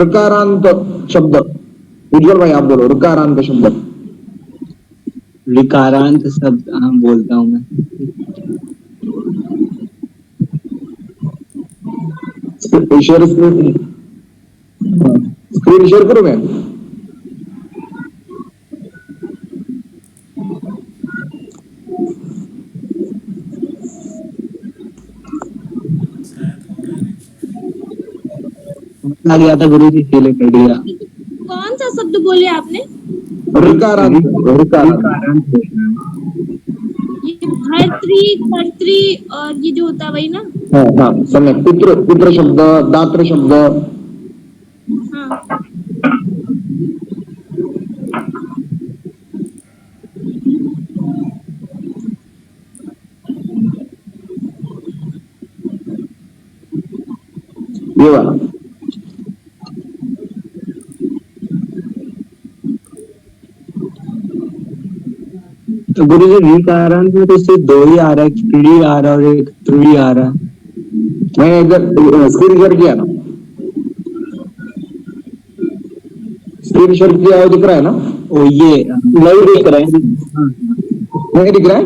ऋकारांत शब्द, उज्ज्वल भाई आप बोलो ऋकारांत शब्द। ऋकारांत शब्द, हाँ बोलता हूँ मैं। शेयर स्क्रीन शेयर करूं मैं? आ गया था गुरु जी, इसीलिए कर दिया। कौन सा शब्द बोले आपने? ऋकारांत। ऋकारांत ये भर्तृ कर्तृ और ये जो होता है वही ना? हाँ हाँ समय, पुत्र, पुत्र शब्द, दात्र शब्द। हाँ ये वाला तो गुरु जी ऋकारांत में तो सिर्फ दो ही आ रहा है, एक त्री आ रहा है और एक त्री आ रहा है। मैंने इधर स्क्रीन शेयर किया ना, स्क्रीन शेयर किया हुआ दिख रहा है ना? ओ ये नहीं दिख रहा है, नहीं दिख रहा है,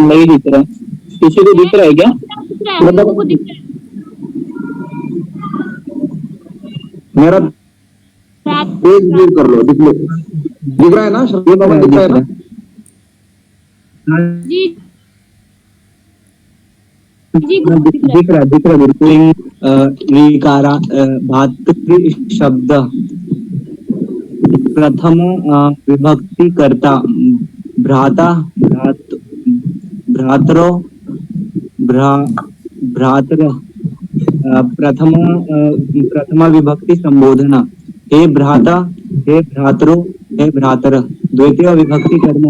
नहीं दिख रहा है। किसी को दिख रहा है क्या? दिख रहा है, हम लोगों को दिख रहा है। मेरा रात पेज व्यू कर लो, दिख रहा है ना? शब्द दिख रहा है ना? जी जी दिख रहा है बिल्कुल। ऋकारा भातृ शब्द प्रथम विभक्ति कर्ता भ्राता भ्रातरो भ्रातर प्रथमा विभक्ति संबोधना हे भ्राता हे भ्रातरो हे भ्रातर। द्वितीय विभक्ति कर्म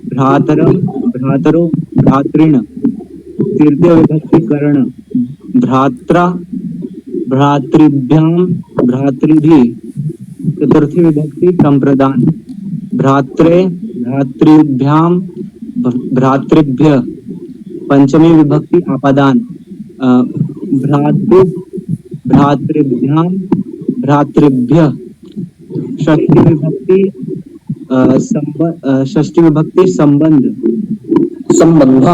भ्रातरम भ्रातरो भ्रातृण। तृतीय विभक्ति कर्ण भ्रात्रा भ्रातृभ्याम भ्रातृभि। चतुर्थी विभक्ति संप्रदान भ्रात्रे भ्रातृभ्याम भ्रातृभ्य। पंचमी विभक्ति आपादान भ्रातृ भ्रातृभ्याम भ्रातृभ्य। षष्ठी विभक्ति संबंध संबंध,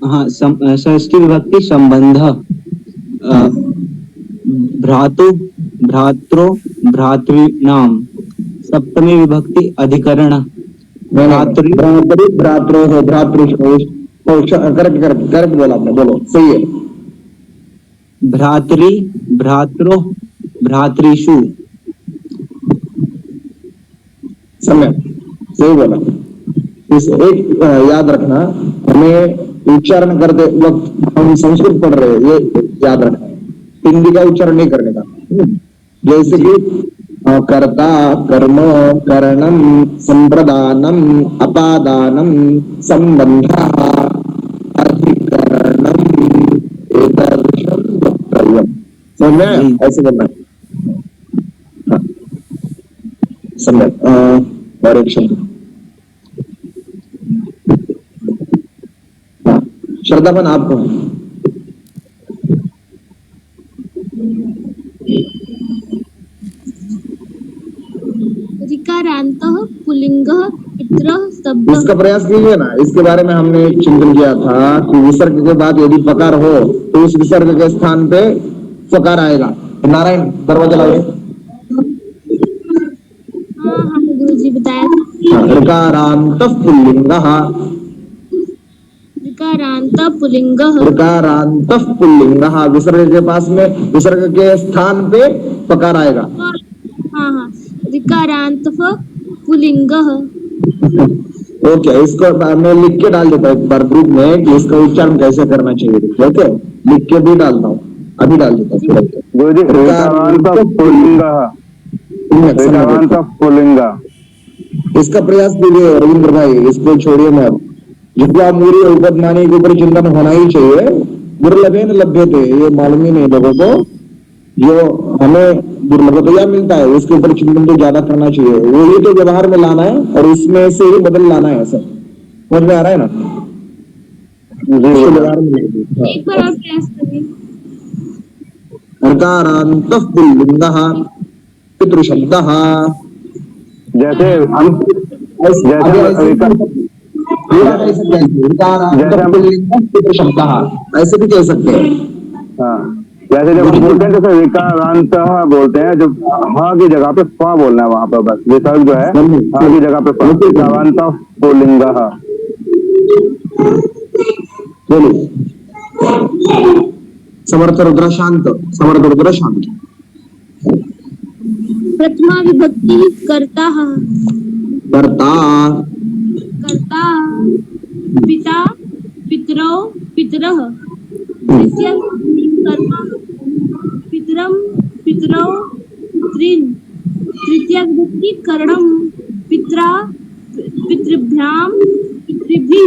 हाँ षष्ठी विभक्ति संबंध भ्रातु भ्रात्रो भ्रातृणाम। सप्तमी विभक्ति अधिकरण भ्रातृ भ्रातृ हो भ्रातृ। करेक्ट बोला आपने, बोलो सही है। भ्रातृ भ्रात्रो भ्रातृषु। समय सही बोला। इस एक याद रखना, हमें उच्चारण करते वक्त हम संस्कृत पढ़ रहे हैं, ये याद रखना है, हिंदी का उच्चारण नहीं करने का। जैसे कि कर्ता कर्म करणम संप्रदानम अपादानम संबंधः अधिकरणम एतदृशं वक्तव्यम। समझ में आया? ऐसे बोलना है। सम्यक। और एक शब्द श्रद्धापन आपको है। ऋकारान्तः पुल्लिंगः पितरः शब्द। इसका प्रयास कीजिए ना, इसके बारे में हमने चिंतन किया था कि विसर्ग के बाद यदि पकार हो तो उस विसर्ग के स्थान पे पकार आएगा। नारायण दरवाजा लाओ। हाँ गुरुजी बताया था। ऋकारान्तः पुल्लिंगः, ऋकारान्तः पुल्लिंगः, ऋकारान्तः पुल्लिंगः। विसर्ग के पास में, विसर्ग के स्थान पे पकार आएगा। हाँ ऋकारान्तः पुल्लिंगः। ओके, इसको मैं लिख के डाल देता हूँ एक बार ग्रुप में कि इसका उच्चारण कैसे करना चाहिए। ठीक है, लिख के भी डालता हूँ, अभी डाल देता हूँ। इसका प्रयास कीजिए रविंद्र भाई, इसको छोड़िए मत। जितना मूरी उपदमानी के ऊपर चिंतन होना ही चाहिए। दुर्लभेन लभ्यते, ये मालूम ही नहीं लोगों को। जो हमें दुर्लभतया मिलता है उसके ऊपर चिंतन तो ज्यादा करना चाहिए, वही तो व्यवहार में लाना है और उसमें से ही बदल लाना है। सब समझ में आ रहा है ना? व्यवहार में एक बार और प्रयास करिए। ऋकारान्तः पुल्लिङ्गः पितृशब्दः। जैसे हम जैसे आगे हम ऐसे पूरा कह सकते हैं, ऋकारान्तः पुल्लिङ्गः पितृशब्दः, ऐसे भी कह सकते हैं। हाँ, जैसे जब हम बोलते हैं जैसे विकारांत बोलते हैं, जब हाँ की जगह पे फ बोलना है वहां पर, बस विसर्ग जो है हाँ की जगह पे फ, विकारांत पुल्लिंग। बोलो। समर्थ रुद्र शांत, समर्थ रुद्र शांत। प्रथमा विभक्ति कर्ता कर्ता कर्ता पिता पितरौ पितरः द्वितीया कर्म पितरम पितरौ पितॄन् तृतीया विभक्ति करणम पित्रा पितृभ्यां पितृभिः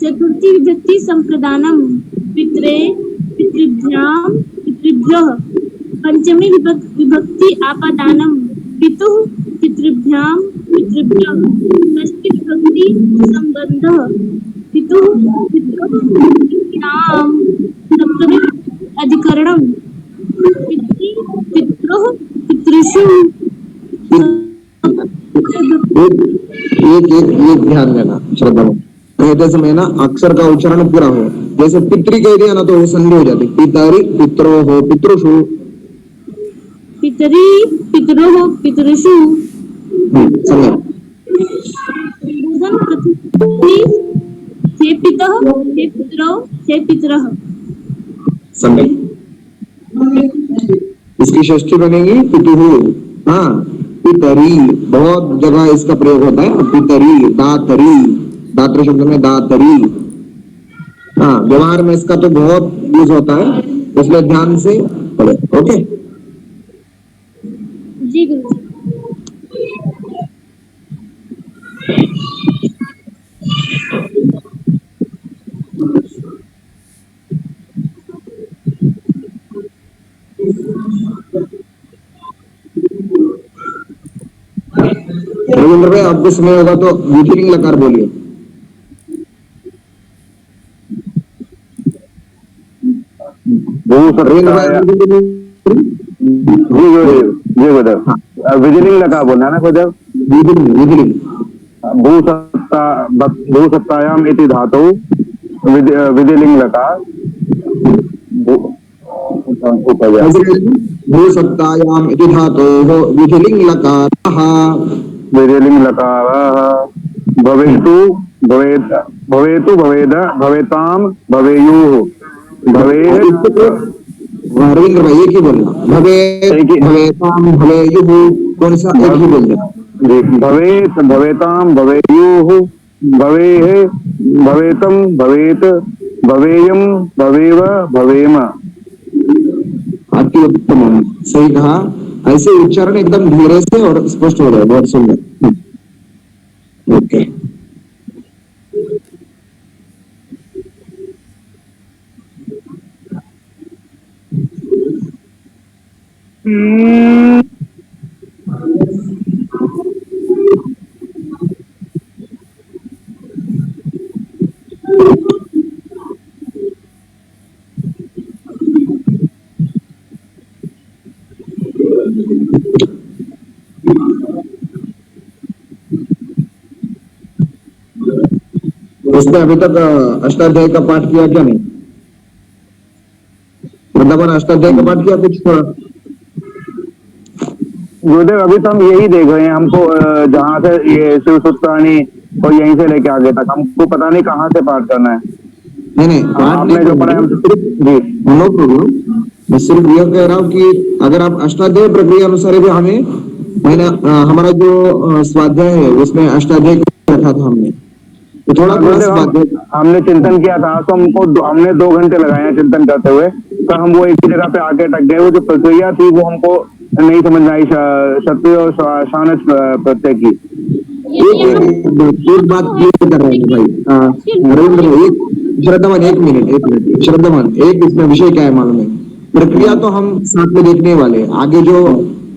चतुर्थी विभक्ति संप्रदानम पितरे पितृभ्यां पितृभ्यः पंचमी विभक्ति आपादानम पितुः पितृभ्यां पितृभ्यः षष्ठी विभक्ति संबंधः पितुः पितृभ्यां सप्तमी अधिकरणम पितृ पितृः पितृषु। एक ध्यान देना श्रद्धा में, कहते समय ना अक्षर का उच्चारण पूरा हो। जैसे पितृ कह दिया ना तो वो संधि हो जाती, पितरी पितरो हो पितृषु, पितरी पितरो हो पितृषु। समय भूषण प्रति हे पितः हे पितरौ हे पितरः। समय इसकी षष्ठी बनेगी पितुहु। हाँ, पितरी बहुत जगह इसका प्रयोग होता है, पितरी दातरी, दात्र शब्द में दातरी। हाँ, व्यवहार में इसका तो बहुत यूज होता है, इसलिए ध्यान से पढ़े। ओके जी गुरु। रविंद्र भाई, आपको समय होगा तो विधिलिंग लकार बोलिए। रविंद्र भाई जी बदल विजिलिंग लगा बोलना है ना बदल। विधिलिंग भूसत्तायाम इति धातु विधिलिंग लकार भूसत्तायाम इति धातोः विधिलिंग लकारः विधिलिंग लकारः भवेतु भवेत् भवेतु भवेद भवेताम भवेयुः भवेत्। रविंद्र भाई एक ही बोलना, भवेत भवेताम भवेयुः, कौन सा एक ही बोल देना। भवेत भवेताम भवेयुः भवेः भवेतम भवेत भवेयम भवेव भवेम। अति उत्तम, सही कहा। ऐसे उच्चारण एकदम धीरे से और स्पष्ट हो रहा है, बहुत सुंदर। ओके उसने अभी तक अष्टाध्याय का पाठ किया क्या नहीं? वृंदावन अष्टाध्याय का पाठ किया कुछ थोड़ा? गुरुदेव अभी तो हम यही देख रहे हैं, हमको जहाँ से ये शिव सुत्राणी और यहीं से लेके आगे तक हमको पता नहीं कहाँ से पाठ करना है। नहीं आपने जो पढ़ा जी नो प्रॉब्लम। मैं सिर्फ यह कह रहा हूँ कि अगर आप अष्टाध्याय प्रक्रिया अनुसार भी मैंने हमारा जो स्वाध्याय है उसमें अष्टाध्याय रखा था हमने, तो थोड़ा हमने चिंतन किया था, तो हमने 2 घंटे लगाए हैं चिंतन करते हुए, तो हम वो एक ही जगह पे आके अटक गए। वो जो प्रक्रिया थी वो हमको नहीं समझ आई, शत्रु और शानच प्रत्यय की। एक बात क्लियर कर रहे हैं भाई नरेंद्र भाई, श्रद्धावान एक मिनट श्रद्धावान एक, इसमें विषय क्या है मालूम है? प्रक्रिया तो हम साथ में देखने वाले हैं, आगे जो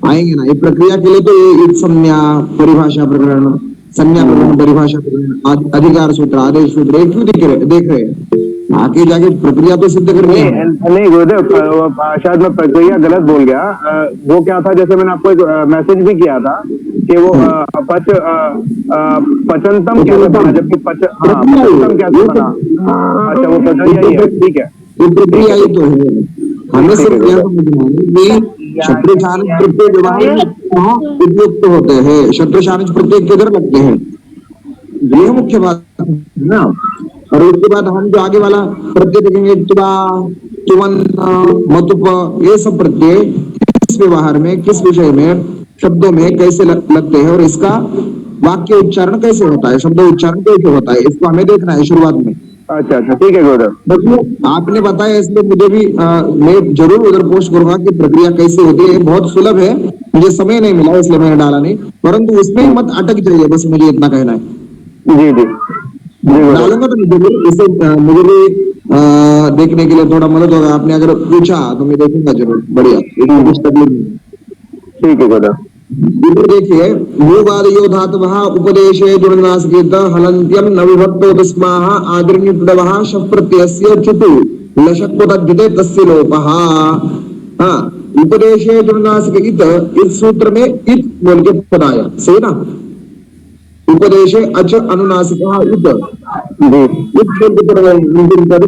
आएंगे ना, ये प्रक्रिया के लिए तो ये संज्ञा परिभाषा प्रकरण, संज्ञा प्रकरण परिभाषा प्रकरण, अधिकार सूत्र, आदेश सूत्र, एक क्यों देख रहे हैं? आगे जाके प्रक्रिया तो सिद्ध करनी है। नहीं गुरुदेव, शायद मैं प्रक्रिया गलत बोल गया। वो क्या था, जैसे मैंने आपको एक मैसेज भी किया था कि वो पचनतम कैसे बना, जबकि पचनतम कैसे बना। अच्छा, वो प्रक्रिया ही है, ठीक है, वो प्रक्रिया ही तो है। हमें सिर्फ यह समझना है कि शत्रु शानच प्रत्यय व्यवहार कहाँ उपयुक्त होते हैं, शत्रु शानच प्रत्यय किधर लगते हैं, ये मुख्य बात है ना। और उसके बाद हम जो आगे वाला प्रत्यय देखेंगे, तुबा, तुवन, मतुप, ये सब प्रत्यय किस व्यवहार में, किस विषय में, शब्दों में कैसे लगते हैं और इसका वाक्य उच्चारण कैसे होता है, शब्द उच्चारण कैसे होता है, इसको हमें देखना है शुरुआत में। अच्छा अच्छा, ठीक है गुरुदेव। देखिए आपने बताया, इसलिए मुझे भी मैं जरूर उधर पोस्ट करूंगा कि प्रक्रिया कैसे होती है। बहुत सुलभ है, मुझे समय नहीं मिला इसलिए मैंने डाला नहीं, परंतु उसमें ही मत अटक जाइए, बस मुझे इतना कहना है। जी जी जी डालूंगा तो जरूर, इसे मुझे भी देखने के लिए थोड़ा मदद होगा। आपने अगर पूछा तो मैं देखूंगा जरूर, बढ़िया, इसमें कुछ तकलीफ नहीं। ठीक है गुरुदेव। इधर देखिए, भूवादयो धातवः उपदेशे जुर्नासिकेत हलन्त्यं न विभक्तो तस्माः आदिर्नितवः शः प्रत्ययस्य चुटु लशक्वतद्धिते तस्य लोपः। हाँ, उपदेशे जुर्नासिक इस सूत्र में इत बोल के पद आया, सही ना। उपदेशे अच अनुनासिकः इत, इत बोल के पद,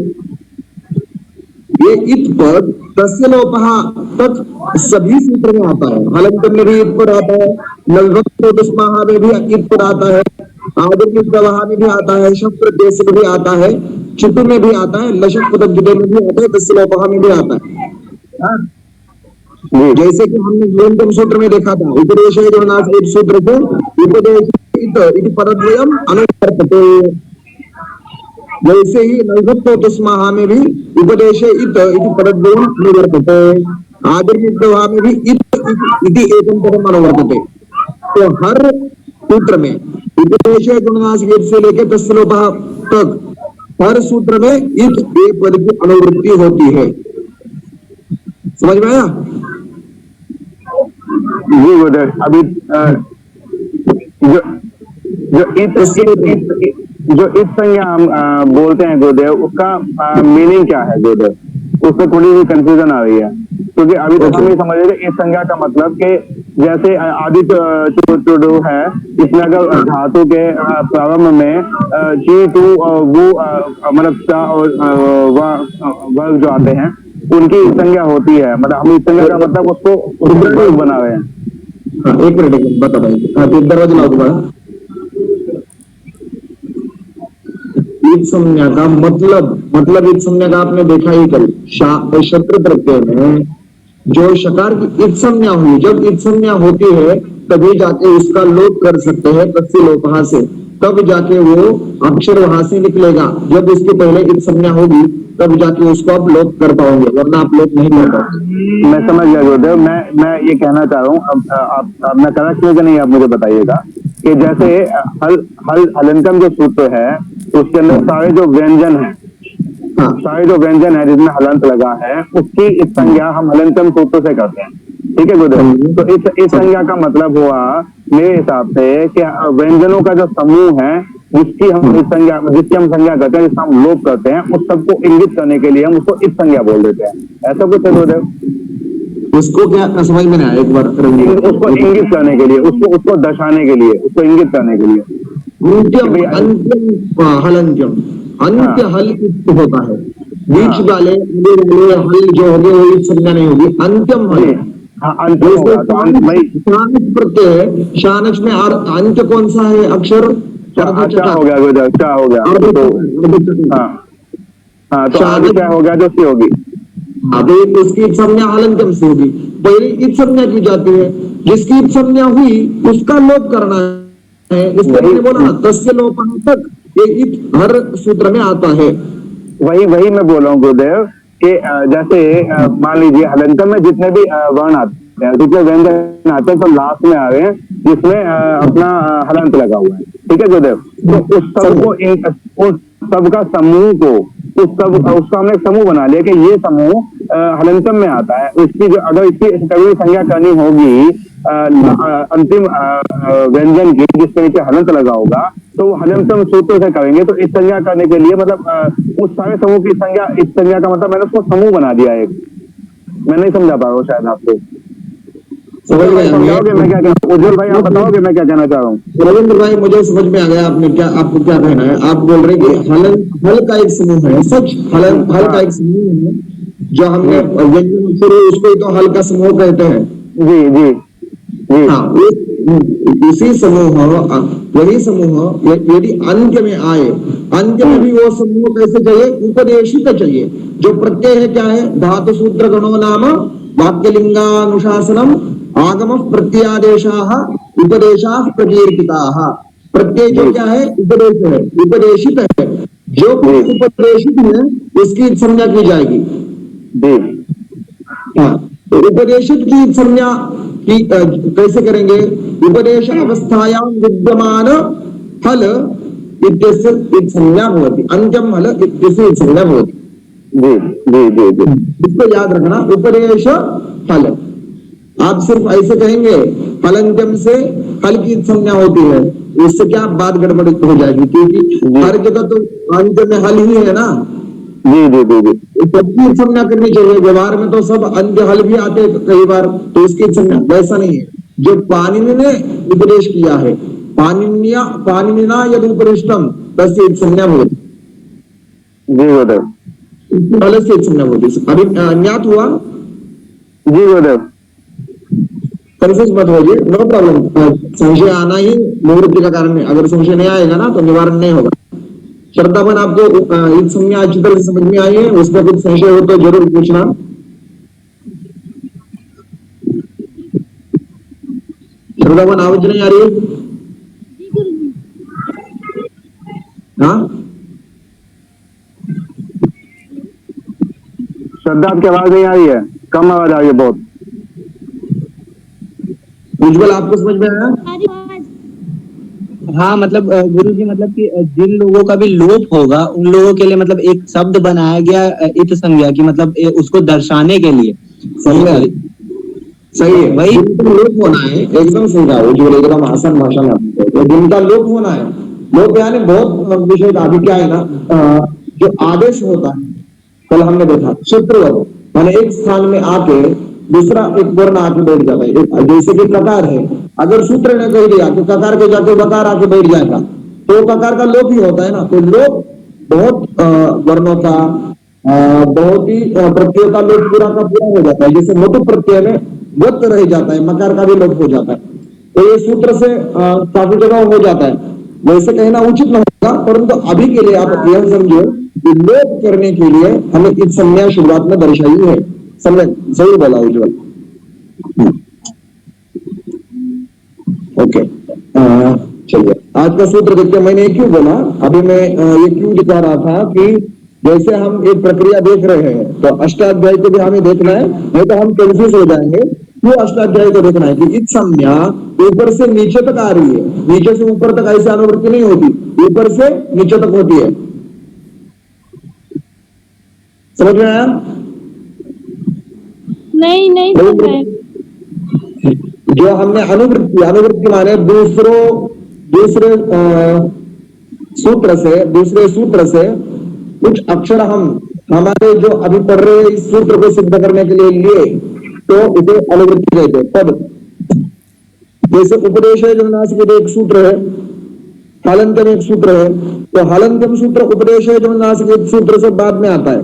ये इत पद तस्य लोपः तक सभी सूत्र में आता है। हलंत में भी इत पद आता है, नविभक्तोपस्माह में भी इत पद आता है, आदिर्नित प्रवाह में भी आता है, शब्द प्रत्यय में भी आता है, चितु में भी आता है, लशक पदज्जुदे में भी आता है, तस्य लोपः में भी आता है। जैसे कि हमने न्यूनतम सूत्र में देखा था, उपदेश सूत्र को उपदेश इति पदद्वयम् अनुवर्तते। वैसे ही नविभक्तोपस्माह में भी उपदेश इत इति पदद्वयम् अनुवर्तते, आदिर्नित प्रवाह में भी इत इति एकम पदम अनुवर्तते। तो हर सूत्र में उपदेश गुणनासिक से लेकर तस्य लोपः तक हर सूत्र में इत एक पद की अनुवृत्ति होती है। समझ में आया? जी गुरुदेव। अभी जो जो इस संज्ञा हम बोलते हैं गुरुदेव, उसका मीनिंग क्या है गुरुदेव? उसमें थोड़ी सी कंफ्यूजन आ रही है, क्योंकि अभी तक हम ये समझ रहे थे इस संज्ञा का मतलब कि जैसे आदि टू है, इसमें अगर धातु के प्रारंभ में जी टू वो मतलब चा और वर्ग जो आते हैं उनकी संज्ञा होती है। मतलब हम इस संज्ञा का मतलब उसको वर्ग बना रहे हैं। एक मिनट बता भाई, दरवाजा लाओ दोबारा। ईद संज्ञा का मतलब ईद संज्ञा का आपने देखा ही कल, शत्रु प्रत्यय में जो शकार की ईद संज्ञा हुई, जब ईद संज्ञा होती है तभी जाके उसका लोप कर सकते हैं तस्य लोपः से, तब जाके वो अक्षर वहां से निकलेगा। जब उसके पहले ईद संज्ञा होगी तब जाके उसको आप लोप कर पाओगे, वरना आप लोप नहीं कर पाओगे। मैं समझ गया गुरुदेव। मैं ये कहना चाह रहा हूँ, अब मैं करेक्ट हूँ कि नहीं आप मुझे बताइएगा कि जैसे हलंतम जो सूत्र है उसके अंदर सारे जो व्यंजन है, सारे जो व्यंजन है जिसमें हलंत लगा है, उसकी इस संज्ञा हम हलंतम सूत्र से करते हैं। ठीक है गुरुदेव। तो इस संज्ञा का मतलब हुआ मेरे हिसाब से कि व्यंजनों का जो समूह है जिसकी हम संज्ञा करते हैं, जिसका हम लोप करते हैं, उस सबको इंगित करने के लिए हम उसको इस संज्ञा बोल देते हैं। ऐसा कुछ है गुरुदेव? उसको क्या समझ में नहीं आया एक बार? उसको इंगित करने के लिए, उसको दर्शाने के लिए, उसको इंगित करने के लिए हलंत्यम, अंत्य हल होता है, बीच वाले हल जो होंगे वो ईद संज्ञा नहीं होगी, अंत्यम हल। शानच प्रत्यय है, शानच में अंत्य कौन सा है अक्षर? अच्छा हो गया गुरुदेव, क्या हो गया? तो आगे क्या हो गया जो सी होगी? अभी उसकी ईद संज्ञा हलंत्यम से होगी, पहले ईद संज्ञा की जाती है, जिसकी ईद संज्ञा हुई उसका लोप करना है, इसलिए मैंने बोला तस्य लोपः तक ये ईद हर सूत्र में आता है। वही मैं बोल रहा हूँ गुरुदेव कि जैसे मान लीजिए हलंतम में जितने भी वर्ण आते हैं, जितने व्यंजन आते हैं, सब लास्ट में आ रहे हैं जिसमें अपना हलंत लगा हुआ है। ठीक है गुरुदेव। तो उस सबका समूह को उसका हमने समूह बना लिया कि ये समूह हलंतम में आता है। उसकी जो अगर इसकी कभी संज्ञा करनी होगी अंतिम व्यंजन की जिसके नीचे हलंत लगा होगा तो वो हलंतम सूत्र से करेंगे। तो इस संज्ञा करने के लिए मतलब उस सारे समूह की संज्ञा, इस संज्ञा का मतलब मैंने उसको समूह बना दिया एक। मैं नहीं समझा पा रहा हूँ शायद आपको। समझ में समझाओगे मैं क्या कहना, उज्जवल भाई आप बताओगे मैं क्या कहना चाह रहा हूँ। रविंद्र भाई मुझे समझ में आ गया आपने क्या, आपको क्या कहना है। आप बोल रहे हैं कि हल का एक समूह है, सच हल का एक समूह है जो हमने व्यंजन शुरू उसको ही तो हल का समूह कहते हैं। जी जी जी हाँ, इसी समूह वही समूह यदि अंत्य में आए, अंत्य में भी वो समूह कैसे चाहिए, उपदेशित चाहिए। जो प्रत्यय है क्या है, धातु सूत्र गणो नाम वाक्यलिंगानुशासनम आगम प्रत्यादेशाः उपदेशाः प्रकीर्तिताः। प्रत्यय जो क्या है, उपदेश है, उपदेशित है। जो कुछ उपदेशित है उसकी संज्ञा की जाएगी। हाँ, तो उपदेशित की संज्ञा की कैसे करेंगे, उपदेश अवस्थायां विद्यमान हल इत्यस्य संज्ञा भवति, अंत्यम हल इत्यस्य संज्ञा भवति। जी जी जी जी इसको याद रखना, उपदेश हल। आप सिर्फ ऐसे कहेंगे फलंत्यम से हल की संज्ञा होती है, इससे क्या बात गड़बड़ हो जाएगी, क्योंकि हर जगह तो अंत्य में हल ही है ना। जी जी जी जी सबकी संज्ञा करनी चाहिए। व्यवहार में तो सब अंत्य हल भी आते हैं कई बार, तो इसकी संज्ञा वैसा नहीं है। जो पाणिनि ने उपदेश किया है, पाणिनिना यद उपरिष्टम तस्य संज्ञा भवति। जी गुरुदेव पहले से संज्ञा भवति। अभी ज्ञात हुआ? जी गुरुदेव कंफ्यूज मत होइए, नो प्रॉब्लम। संशय आना ही निवृत्ति का कारण है, अगर संशय नहीं आएगा ना तो निवारण नहीं होगा। श्रद्धावन आपको इस संज्ञा अच्छी तरह से समझ में आई है, उसमें कुछ संशय हो तो जरूर पूछना। श्रद्धावन आवाज नहीं आ रही है? हाँ, श्रद्धा आपकी आवाज नहीं आ रही है, कम आवाज आ रही है बहुत। उज्जवल आपको समझ में आया? हाँ मतलब गुरु जी मतलब कि जिन लोगों का भी लोप होगा उन लोगों के लिए मतलब एक शब्द बनाया गया इत संज्ञा की, मतलब उसको दर्शाने के लिए। सही है, वही जिनका लोप होना है, एकदम सही कहा उज्जवल, एकदम आसान भाषा में आपने कहा। जिनका लोप होना है, लोप यानी बहुत विषय। अभी क्या है ना, जो आदेश होता है, कल हमने देखा सूत्रवत, माने एक स्थान में आके दूसरा एक वर्ण आके बैठ जाता है। जैसे कि ककार है, अगर सूत्र ने कह दिया कि ककार के जाके बकार आके बैठ जाएगा तो ककार का लोप ही होता है ना। तो लोप बहुत वर्णों का, बहुत ही प्रत्ययों का लोप पूरा का पूरा हो जाता है। जैसे मोटू प्रत्यय में वक्त रह जाता है, मकार का भी लोप हो जाता है। तो ये सूत्र से काफी जगह हो जाता है, वैसे कहना उचित नहीं होगा, परंतु अभी के लिए आप यह समझो कि लोप करने के लिए हमें इस संज्ञा शुरुआत में दर्शाई है। समझ सही बोला उज्जवल? ओके, चलिए आज का सूत्र देखते हैं। मैंने ये क्यों बोला, अभी मैं ये क्यों दिखा रहा था कि जैसे हम एक प्रक्रिया देख रहे हैं तो अष्टाध्याय को भी हमें देखना है, नहीं तो हम कंफ्यूज हो जाएंगे। क्यों अष्टाध्याय को देखना है कि इस संज्ञा ऊपर से नीचे तक आ रही है, नीचे से ऊपर तक ऐसे अनुवृत्ति नहीं होती, ऊपर से नीचे तक होती है। समझ में आया? नहीं समझ रहे। जो हमने अनुवृत्ति माने दूसरे सूत्र से कुछ अक्षर हम हमारे जो अभी पढ़ रहे हैं इस सूत्र को सिद्ध करने के लिए लिए, तो इसे अनुवृत्ति कहते हैं। पद जैसे उपदेश है जो नासिक एक सूत्र है, हलंत्यम एक सूत्र है, तो हलंत्यम सूत्र उपदेश है जो नासिक एक सूत्र से बाद में आता है।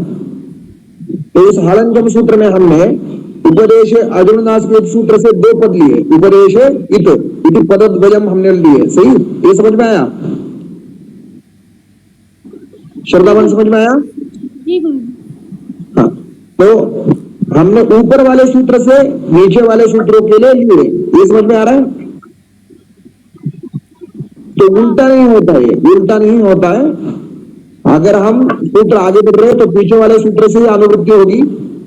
तो इस हलंत्यम सूत्र में हमने उपदेश अजुनास के सूत्र से दो पद लिए, उपदेश इति पदद्वयम हमने लिए। सही, ये समझ में आया? श्रद्धावन समझ में आया? जी गुरु। हाँ, तो हमने ऊपर वाले सूत्र से नीचे वाले सूत्रों के लिए लिए, ये समझ में आ रहा है? तो उल्टा नहीं होता है, उल्टा नहीं होता है। अगर हम सूत्र आगे बढ़ रहे हैं तो पीछे वाले सूत्र से ही अनुवृत्ति होगी,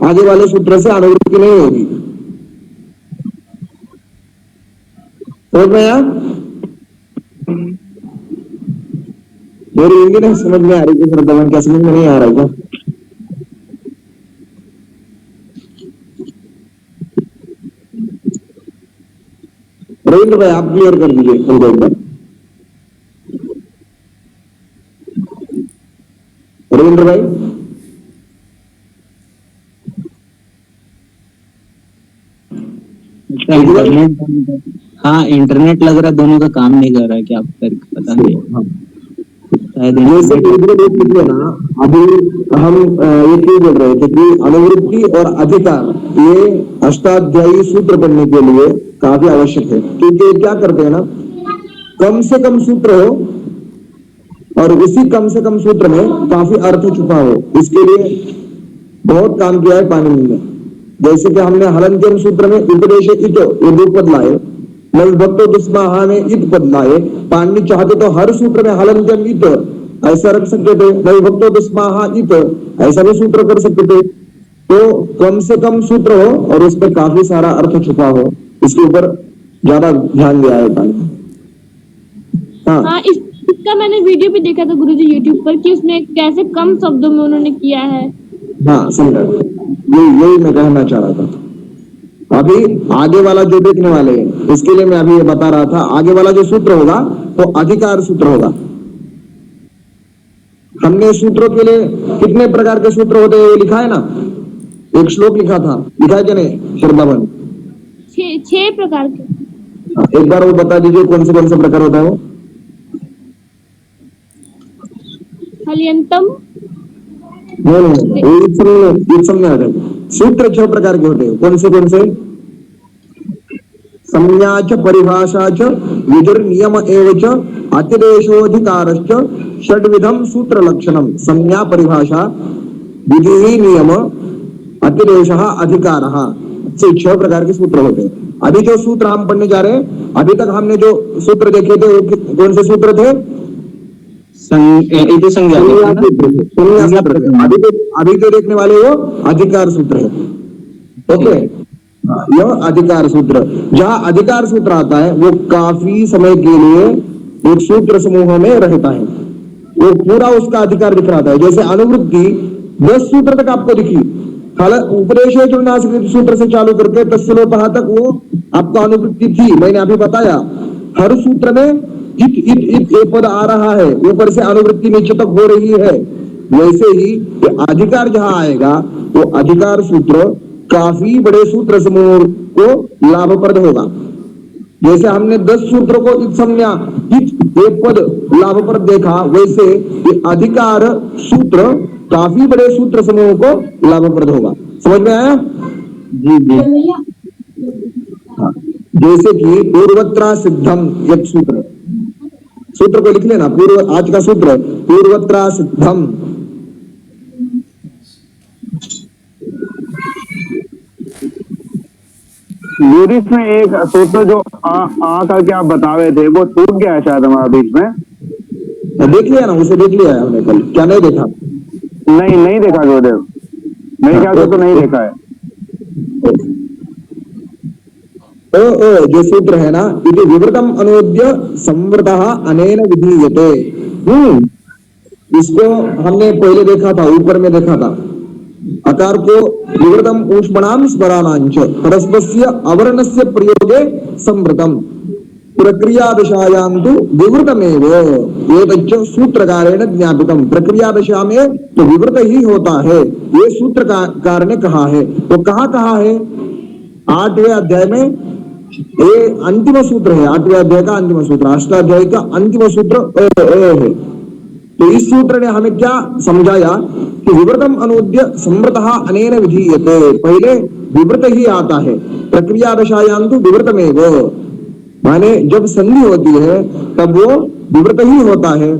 आगे वाले सूत्र से अनुवृत्ति नहीं होगी। समझ में आया? मेरी हिंदी नहीं समझ में आ रही है, श्रद्धावन क्या समझ में नहीं आ रहा है? रविंद्र भाई आप क्लियर कर दीजिए उनको एक बार। रविंद्र भाई हाँ इंटरनेट लग रहा है, दोनों का काम नहीं कर रहा है, क्या करके पता नहीं। हाँ शायद जैसे निकले ना, अभी हम ये क्यों बोल रहे थे कि अनुवृत्ति और अधिकार ये अष्टाध्यायी सूत्र पढ़ने के लिए काफी आवश्यक है, क्योंकि क्या करते हैं ना, कम से कम सूत्र हो और उसी कम से कम सूत्र में काफी अर्थ छुपा हो, इसके लिए बहुत काम किया है पाणिनि ने। जैसे कि हमने हलन्त्यम सूत्र में उपदेश इत ये दो पद लाए, नवभक्तो दुस्माहा में इत पद लाए। पाणिनि चाहते तो हर सूत्र में हलन्त्यम इत ऐसा रख सकते थे, नवभक्तो दुस्माहा इत ऐसा भी सूत्र कर सकते थे। तो कम से कम सूत्र हो और उसमें काफी सारा अर्थ छुपा हो, इसके ऊपर ज्यादा ध्यान दिया है पाणिनि। हाँ इसका मैंने वीडियो भी देखा था गुरुजी यूट्यूब पर कि उसमें कैसे कम शब्दों में उन्होंने किया है। हाँ समझा, यही मैं कहना चाह रहा था। अभी आगे वाला जो देखने वाले हैं इसके लिए मैं अभी ये बता रहा था, आगे वाला जो सूत्र होगा वो अधिकार सूत्र होगा। हमने सूत्रों के लिए कितने प्रकार के सूत्र होते हैं वो लिखा है ना, एक श्लोक लिखा था, लिखा है क्या नहीं श्रद्धावन? 6 प्रकार के। एक बार वो बता दीजिए कौन से प्रकार होता है वो? हलियंतम सूत्र 6 प्रकार के होते हैं। कौन से? संज्ञा च परिभाषा च विधिर नियम एवं च अतिदेशोधिकारश्च षड्विधम सूत्र लक्षणम। संज्ञा परिभाषा विधि नियम अतिदेशः अधिकारः से 6 प्रकार के सूत्र होते हैं। अभी जो सूत्र हम पढ़ने जा रहे हैं, अभी तक हमने जो सूत्र देखे थे वो कौन से सूत्र थे? संज्ञा। अभी तो देखने वाले वो अधिकार सूत्र है। ओके, यह अधिकार सूत्र, जहां अधिकार सूत्र आता है वो काफी समय के लिए एक सूत्र समूह में रहता है, वो पूरा उसका अधिकार दिख रहा है। जैसे अनुवृत्ति 10 सूत्र तक आपको दिखी, उपदेश सूत्र से चालू करके तस्लोपहा तक वो आपको अनुवृत्ति थी, मैंने अभी बताया। हर सूत्र में इत इत इत एक पद आ रहा है, ऊपर से अनुवृत्ति नीचे तक हो रही है। वैसे ही अधिकार जहां आएगा वो अधिकार सूत्र काफी बड़े सूत्र समूह को लाभप्रद होगा। जैसे हमने 10 सूत्रों को इत संज्ञा इत एक पद लाभप्रद देखा, वैसे ये अधिकार सूत्र काफी बड़े सूत्र समूह को लाभप्रद होगा। समझ में आया? जी जी। जैसे कि पूर्वत्रा सिद्धम एक सूत्र को लिख लेना, पूर्व आज का सूत्र पूर्वत्रा सिद्धम। यूरिस में एक सूत्र जो आ करके आप बता रहे थे वो छूट गया है शायद हमारा बीच में। देख लिया ना, उसे देख लिया है हमने कल, क्या नहीं देखा? नहीं देखा गुरुदेव, मेरे ख्याल से तो नहीं देखा है। जो सूत्र है ना, इति विवृतम अनुद्य संवृतः अनेन विधीयते। इसको हमने पहले देखा था, ऊपर में देखा था। अकार को विवृतम ऊष्मणाम स्मराणांच परस्पस्य अवर्णस्य प्रयोगे संवृतम प्रक्रिया दशायां तो विवृतमेव एतच्च सूत्रकारेण ज्ञापितम। प्रक्रिया दशा में तो विवृत ही होता है, ये सूत्रकार ने कहा है। तो कहा है? 8वें अध्याय में ये अंतिम सूत्र है, 8वें अध्याय का अंतिम सूत्र, अष्टाध्याय का अंतिम सूत्र है। तो इस सूत्र ने हमें क्या समझाया कि विवृतम अनुद्य संवृतः अनेन विधीयते, पहले विवृत ही आता है। प्रक्रिया दशायां तो विवृतमेव, माने जब संधि होती है तब वो विवृत ही होता है।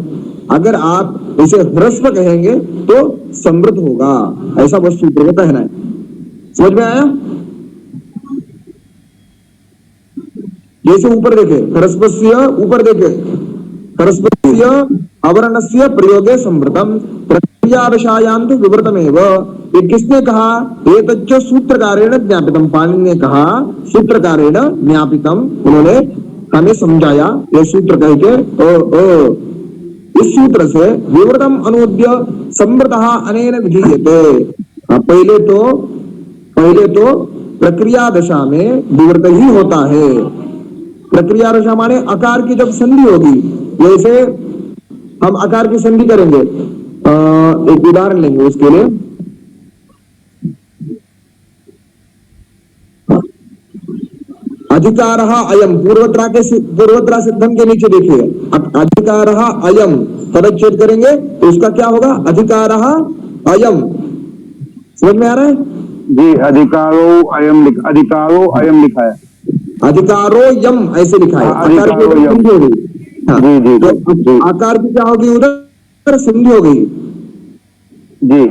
अगर आप इसे ह्रस्व कहेंगे तो संवृत होगा, ऐसा बस सूत्र को कहना है। समझ में आया? जैसे ऊपर देखे ह्रस्वस्य, ऊपर देखे ह्रस्वस्य अवर्णस्य प्रयोगे संवृतम प्रक्रिया दशायां तो विवृतमेव। ये किसने कहा? एतच्च सूत्रकारेण ज्ञापितम, पाणिनि ने कहा सूत्रकारेण ज्ञापितम, उन्होंने हमें समझाया। ये सूत्र कह के इस सूत्र से विवृतम अनुद्य संवृतः अनेन विधीयते। पहले तो प्रक्रिया दशा में विवृत ही होता है, प्रक्रिया रसा माने अकार की जब संधि होगी, जैसे हम अकार की संधि करेंगे, एक उदाहरण लेंगे उसके लिए। अधिकारः अयम, पूर्वत्रा सिद्धम के नीचे देखिए, अधिकारः अयम पदच्छेद करेंगे तो उसका क्या होगा, अधिकारः अयम। समझ में आ रहा है? जी, अधिकारो अयम लिखा है। अधिकारो यम ऐसे लिखा है, आकार की अधिकारो उधर यम। संधि हो गई। हाँ, जी जी तो जी आकार की क्या होगी, उधर संधि हो गई। जी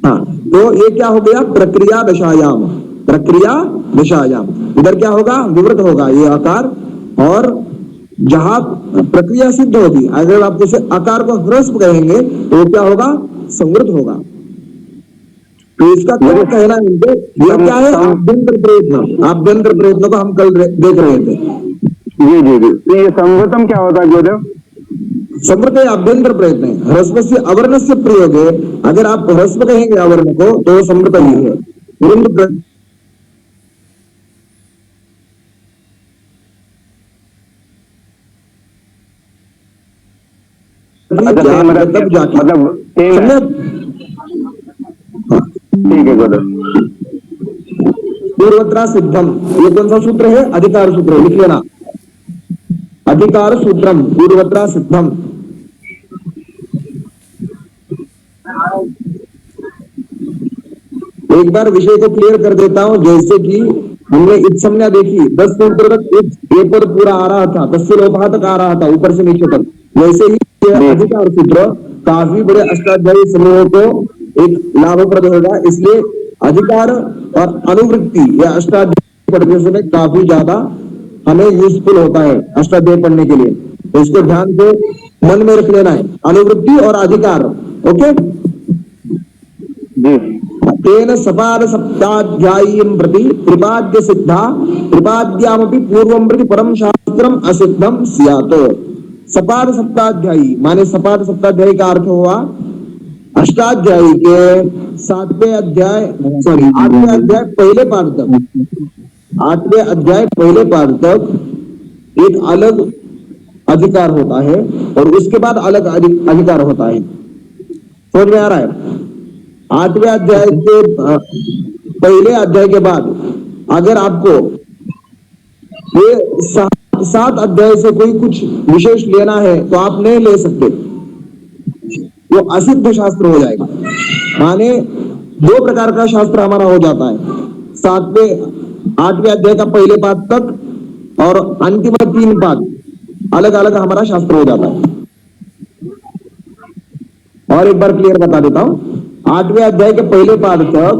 हाँ, तो ये क्या हो गया, प्रक्रिया दशायाम, प्रक्रिया दशायाम। इधर क्या होगा, विवृत होगा ये आकार, और जहां प्रक्रिया सिद्ध होगी, अगर आप उसे आकार को ह्रस्व कहेंगे तो वो क्या होगा, संवृत होगा। तो इसका क्या कहना है इनके, ये क्या है, आभ्यंतर प्रयत्न, आभ्यंतर प्रयत्न को हम कल देख रहे थे। जी जी जी। तो ये संवृतम क्या होता है गुरुदेव? समृत आभ्यंतर प्रयत्न है, ह्रस्व से अवर्ण से प्रयोग है। अगर आप ह्रस्व कहेंगे अवर्ण को तो समृत ही है। मतलब ठीक है गुरुदेव। पूर्वत्रा सिद्धम, ये कौन सा सूत्र है, अधिकार सूत्र, लिख लेना, अधिकार सूत्रम पूर्वत्रा सिद्धम। एक बार विषय को क्लियर कर देता हूं, जैसे कि हमने इत संज्ञा देखी, 10 सूत्र तक एक पद पूरा आ रहा था, 10 से लोपा तक आ रहा था, ऊपर से नीचे तक। वैसे ही अधिकार सूत्र काफी बड़े अष्टाध्यायी समूहों को एक लाभप्रद होगा, इसलिए अधिकार और अनुवृत्ति या अष्टाध्यायी पढ़ने से काफी ज्यादा हमें यूजफुल होता है अष्टाध्यायी पढ़ने के लिए। तो इसको ध्यान से मन में रख लेना है, अनुवृत्ति और अधिकार। ओके जी। तेन सपाद सप्ताध्यायीं प्रति त्रिपाद्य सिद्धा, त्रिपाद्यामपि पूर्वं प्रति परम शास्त्रम असिद्धम स्यात्। सपाद सप्ताध्यायी माने सपाद सप्ताध्यायी का अर्थ हुआ अष्टाध्यायी के 7वें अध्याय, सॉरी 8वें अध्याय पहले पाद तक, 8वें अध्याय पहले पाद तक एक अलग अधिकार होता है और उसके बाद अलग अधिकार होता है। समझ में आ रहा है? 8वें अध्याय के पहले अध्याय के बाद अगर आपको ये 7 अध्याय से कोई कुछ विशेष लेना है तो आप नहीं ले सकते, वो असिद्ध शास्त्र हो जाएगा। माने 2 प्रकार का शास्त्र हमारा हो जाता है, 8वें अध्याय का पहले पाद तक और अंतिम 3 पाद अलग अलग हमारा शास्त्र हो जाता है। और एक बार क्लियर बता देता हूं, 8वें अध्याय के पहले पाद तक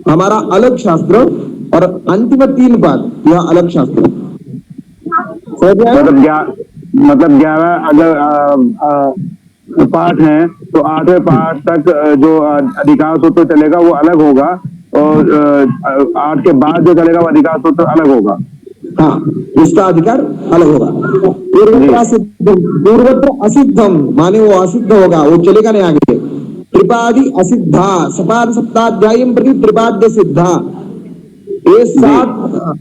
हमारा अलग शास्त्र और अंतिम 3 पाद यह अलग शास्त्र। मतलब 11 अगर पाठ है तो 8वें पाठ तक जो अधिकार सूत्र चलेगा वो अलग होगा और 8 के बाद जो चलेगा वो अधिकार सूत्र अलग होगा। हाँ, इसका अधिकार अलग होगा। पूर्वत्र असिद्धम माने वो असिद्ध होगा, वो चलेगा नहीं आगे। त्रिपादी असिद्धा, सपाद सप्ताध्यायी प्रति त्रिपाद्य सिद्धा, ये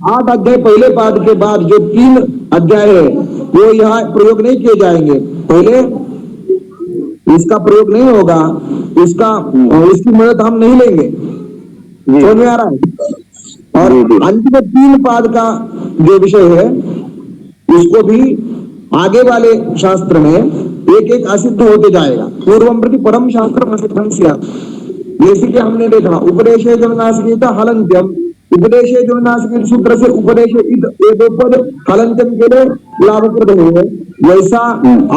8 अध्याय पहले पाद के बाद जो 3 अध्याय है वो यहाँ प्रयोग नहीं किए जाएंगे, पहले इसका प्रयोग नहीं होगा, इसकी मदद हम नहीं लेंगे। समझ में आ रहा है? और अंतिम 3 पाद का जो विषय है उसको भी आगे वाले शास्त्र में एक एक असिद्ध होते जाएगा। पूर्वम प्रति परम शास्त्र असिद्धम स्यात्, जैसे कि हमने देखा उपदेशे जो नासिकेत हलंत्यम, उपदेशे जो नासिकेत सूत्र से उपदेश ये 2 पद हलंत्यम के लिए लाभप्रद हुए, वैसा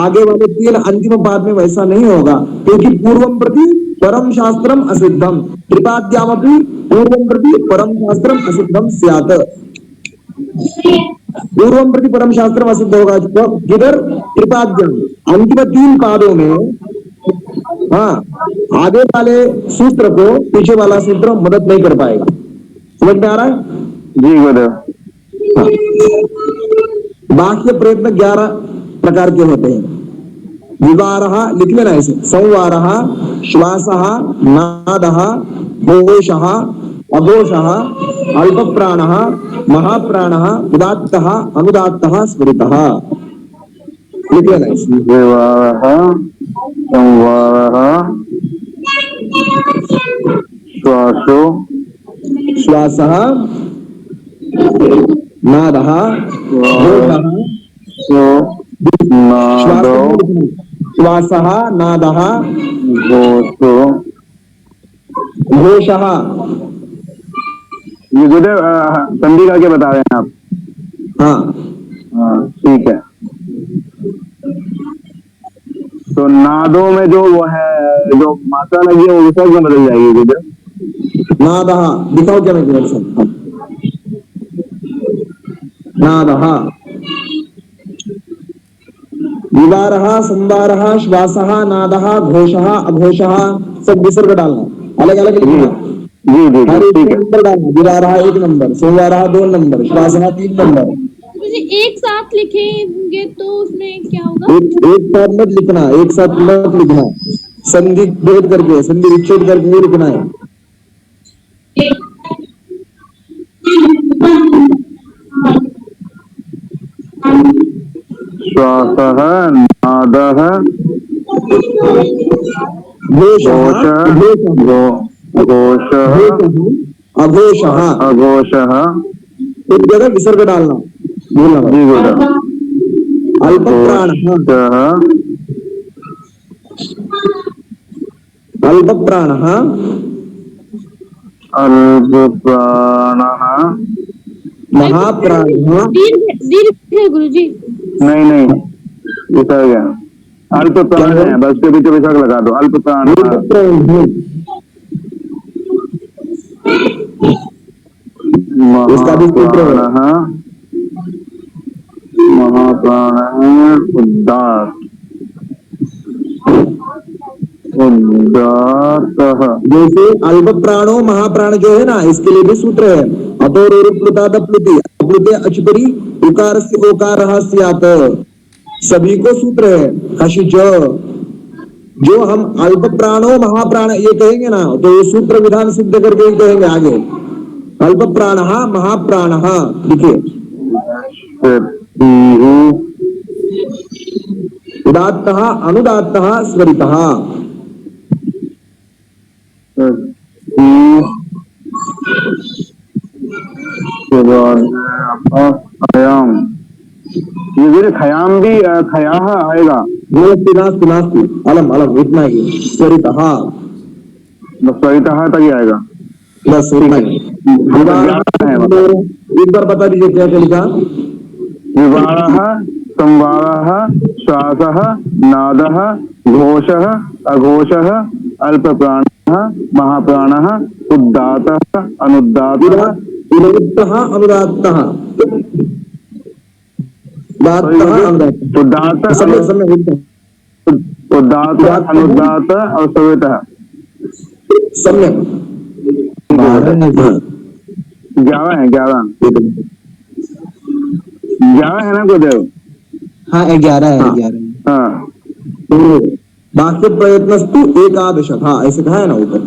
आगे वाले 3 अंतिम पाद में वैसा नहीं होगा, क्योंकि पूर्वम प्रति परम शास्त्रम असिद्धम, त्रिपाद्यामपि पूर्वम प्रति परम शास्त्रम असिद्धम स्यात्। पूर्वम प्रति परम शास्त्रम असिद्ध होगा किधर, त्रिपाद्यम, अंतिम 3 पादों में। हाँ, आगे वाले सूत्र को पीछे वाला सूत्र मदद नहीं कर पाएगा। समझ में आ रहा है? जी गुरुदेव। हाँ। बाह्य प्रयत्न 11 प्रकार के होते हैं। विवारः लिख लेना ऐसे, संवारः, श्वासः, नादः, घोषः, अघोषः, अल्प प्राणः महाप्राणः उदात्तः अनुदात्तः स्मृतः। लिखिए ना इसमें। विवारः संवारः श्वासो श्वासः नादः घोषः नादो श्वासः नादः घोषो। घोषः। ये गुरुदेव संधि करके बता रहे हैं आप? हाँ हाँ ठीक है। तो नादों में जो वो है, जो मात्रा लगी है वो विसर्ग में बदल जाएगी गुरुदेव। नादः दिखाओ क्या मैं तुम्हें सब। नादः विवारः संवारः श्वासः नादः घोषः अघोषः सब विसर्ग डालना, अलग अलग लिखना। जी जी हर जी एक ठीक है। नंबर डालना। विवारः 1 नंबर, संवारः 2 नंबर, श्वासः 3 नंबर। मुझे एक साथ लिखेंगे तो उसमें क्या होगा? एक साथ मत लिखना, एक साथ मत लिखना, संधि भेद करके, संधि विच्छेद करके ही लिखना है। श्वासः नादः घोषः घोषः अघोषः अघोषः। एक जगह विसर्ग डालना, भूलना मत। जी गुरुदेव। अल्प प्राणः अल्प प्राणः अल्प प्राणः महाप्राणः दीर्घ है गुरुजी। नहीं नहीं विसर्ग है। अल्प प्राण है, बस के पीछे विसर्ग लगा दो। अल्प प्राण इसका भी सूत्र है। महाप्राण उदात्त उदात्तः। जैसे अल्प प्राणो महाप्राण जो है ना, इसके लिए भी सूत्र है। अतोरुप्लुतादप्लुति अप्लुते अचपरी उकार से ओकारः स्यात्। सभी को सूत्र है। हशिच जो हम अल्प प्राणो महाप्राण ये कहेंगे ना, तो ये सूत्र विधान सिद्ध करके ही कहेंगे आगे। अल्प प्राणः महाप्राणः लिखिए। उदात्तः अनुदात्तः स्वरितः। खयाम, ये खयाम भी खयाह आएगा। नास्ति नास्ति नास्ति, अलम अलम इतना ही। स्वरितः बस स्वरितः तक ही आएगा। बस इतना ही। एक बार बता दीजिए क्या क्या लिखा। विवारः संवारः श्वासः नादः घोषः अघोषः अल्प प्राणः महाप्राणः उदात्तः अनुदात्तः उदात्तः अनुदात्तः उदात्त उदात्त अनुदात्त और स्वरितः। सम्यक 11 है 11 है ना गुरुदेव? हाँ 11 है 11। हाँ बाह्य प्रयत्नस्तु एकादश। हाँ ऐसे कहा है ना ऊपर।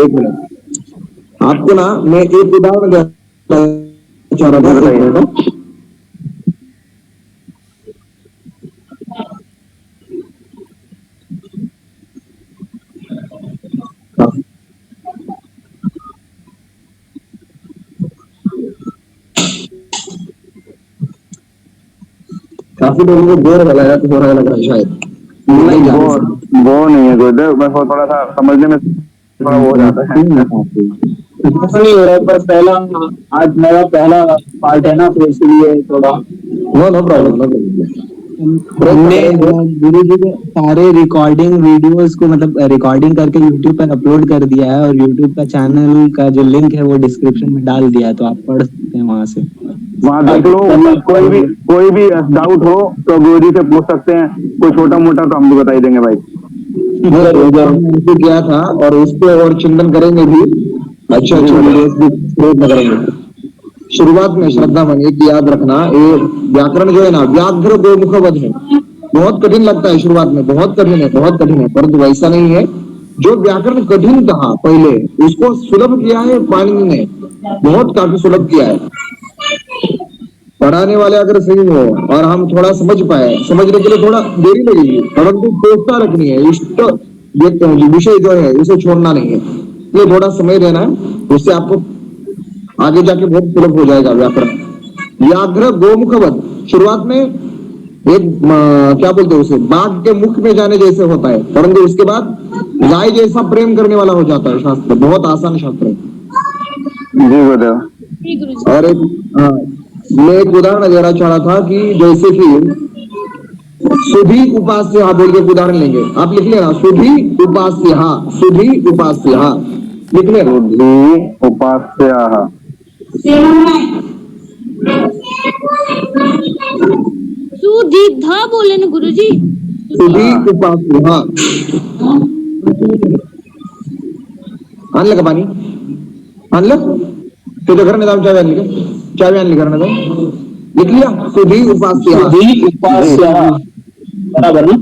एक मिनट, आपको ना मैं एक उदाहरण देना चाह रहा था। काफी लोगों को बोर हो रहा लग रहा है शायद। नहीं जा रहा है। वो नहीं है गुरुदेव, बस वो थोड़ा सा समझने में थोड़ा वो हो जाता है। नहीं हो रहा है, पर पहला आज मेरा पहला पार्ट है ना, तो इसलिए थोड़ा नो प्रॉब्लम। हमने गुरु जी के सारे रिकॉर्डिंग वीडियोस को मतलब रिकॉर्डिंग करके यूट्यूब पर अपलोड कर दिया है, और यूट्यूब का चैनल का जो लिंक है वो डिस्क्रिप्शन में डाल दिया है, तो आप पढ़ सकते हैं वहां से। वहाँ देख लो। कोई भी डाउट हो तो गुरु जी से पूछ सकते हैं, कोई छोटा मोटा तो हम भी बता ही देंगे भाई। किया था और उस पर और चिंतन करेंगे भी। अच्छे वीडियोस भी प्रयत्न करेंगे। शुरुआत में श्रद्धा मन एक याद रखना, ये व्याकरण जो है ना व्याघ्र गोमुखवध है। बहुत कठिन लगता है शुरुआत में, बहुत कठिन है परंतु वैसा नहीं है। जो व्याकरण कठिन था पहले, उसको सुलभ किया है पाणिनि ने, बहुत काफी सुलभ किया है। पढ़ाने वाले अगर सही हो और हम थोड़ा समझ पाए, समझने के लिए थोड़ा देरी लगेगी, परंतु चेष्टा रखनी है, इष्ट विषय जो है उसे छोड़ना नहीं है, ये थोड़ा समय देना है, उससे आपको आगे जाके बहुत सुलभ हो जाएगा व्याकरण। व्याघ्र गोमुखवत, शुरुआत में एक क्या बोलते हैं उसे, बाघ के मुख में जाने जैसे होता है, परंतु उसके बाद गाय जैसा प्रेम करने वाला हो जाता है शास्त्र, बहुत आसान शास्त्र है। जी गुरुदेव। जी गुरुजी। और मैं एक उदाहरण देना चाह रहा था कि जैसे कि सुधी उपास्य बोल के एक उदाहरण लेंगे, आप लिख लेना, सुधी उपास्य, सुधी उपास्य लिख लेना। सुधी उपास्याः। सुदीर्घ बोले ना गुरुजी। सुधी उपास्य, आणलं का पाणी, आणलं तुझ्या घर में जाऊन चावी आणली का, चावी आणली घर में जाऊन, लिख लिया सुधी उपास्य, बराबर ना।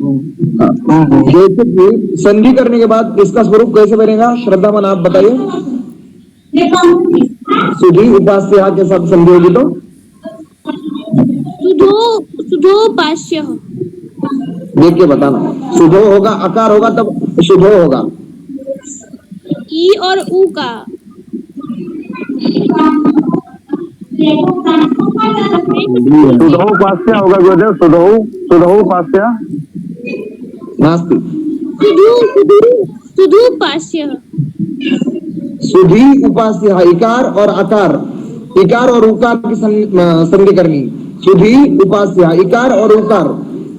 जैसे कि संधि करने के बाद इसका स्वरूप कैसे बनेगा, श्रद्धा मन आप बताइए। सुधी उपास्य के साथ संधि होगी तो सुधोपास्य। देख के बताना, सुधो होगा, अकार होगा तब सुधो होगा। ई और ऊ का सुधोपास्य होगा गुरुदेव, सुधोपास्य। नास्ति, सुधोपास्य। सुधी उपास्य, इकार और अकार, इकार और उकार की संधि करनी, सुधी उपास्य, इकार और उकार,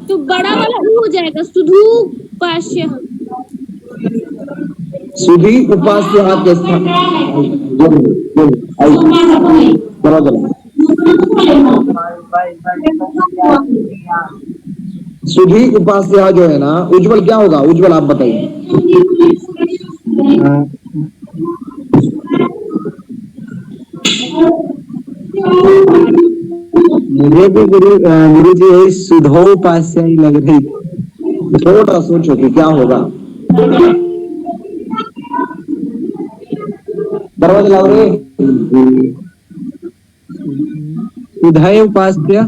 तो बड़ा वाला ऊ हो जाएगा, सुधोपास्य। सुधी उपास्य के स्थान, सुधी उपास्य जो है ना, उज्जवल क्या होगा, उज्जवल आप बताइए। मुझे भी गुरु जी यही सुधोपास्य ही लग रही, थोड़ा सोचो कि क्या होगा। दरवाजा लाओ रे। सुधय उपास्य,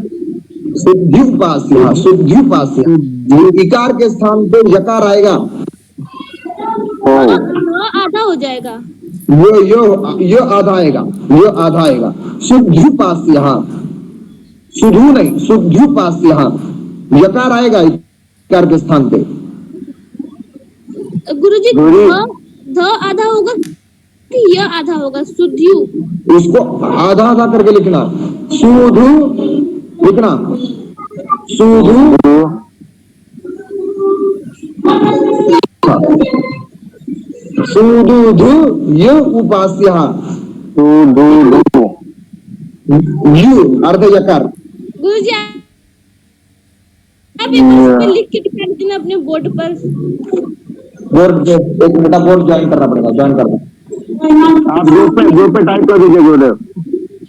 शुद्धि उपास्य, शुद्धि उपास्य, इकार के स्थान पे यकार आएगा, आधा हो जाएगा, ये आधा आएगा, ये आधा आएगा, शुद्धि उपास्य, शुद्धु नहीं, शुद्धि उपास्य, यकार आएगा इकार के स्थान पे। गुरुजी ध आधा होगा कि यह आधा होगा, सुध्यु, उसको आधा आधा करके लिखना, सुधु लिखना, सुधु, सुधु ये उपास्य, यू अर्ध यकार। गुरुजी आप एक बार इसमें लिख के दिखा दीजिए ना अपने बोर्ड पर। बोर्ड, एक मिनट, बोर्ड ज्वाइन करना पड़ेगा, ज्वाइन कर दो आप ग्रुप पे टाइप कर दीजिए गुरुदेव।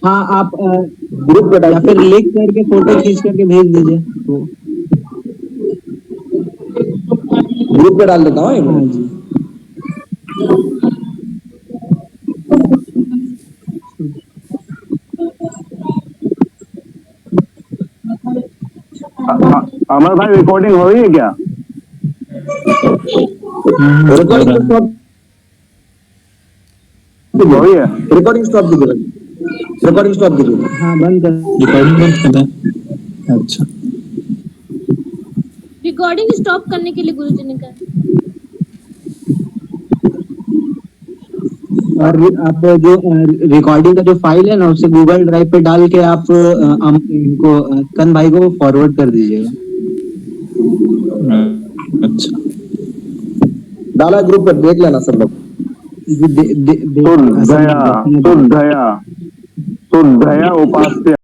हाँ आप ग्रुप पे या फिर लिख करके फोटो खींच करके भेज दीजिए तो। ग्रुप पे डाल देता हूँ। हाँ जी। अमर भाई रिकॉर्डिंग हो रही है क्या? रिकॉर्डिंग स्टॉप कीजिए, रिकॉर्डिंग स्टॉप कीजिए। हाँ बंद कर, रिकॉर्डिंग बंद कर दें। अच्छा, रिकॉर्डिंग स्टॉप करने के लिए गुरुजी ने कहा। और आप जो रिकॉर्डिंग का जो फाइल है ना, उसे गूगल ड्राइव पे डाल के आप इनको कन भाई को फॉरवर्ड कर दीजिएगा। अच्छा, डाला ग्रुप पे, देख लेना सब लोग। शुद्धया उपास्य।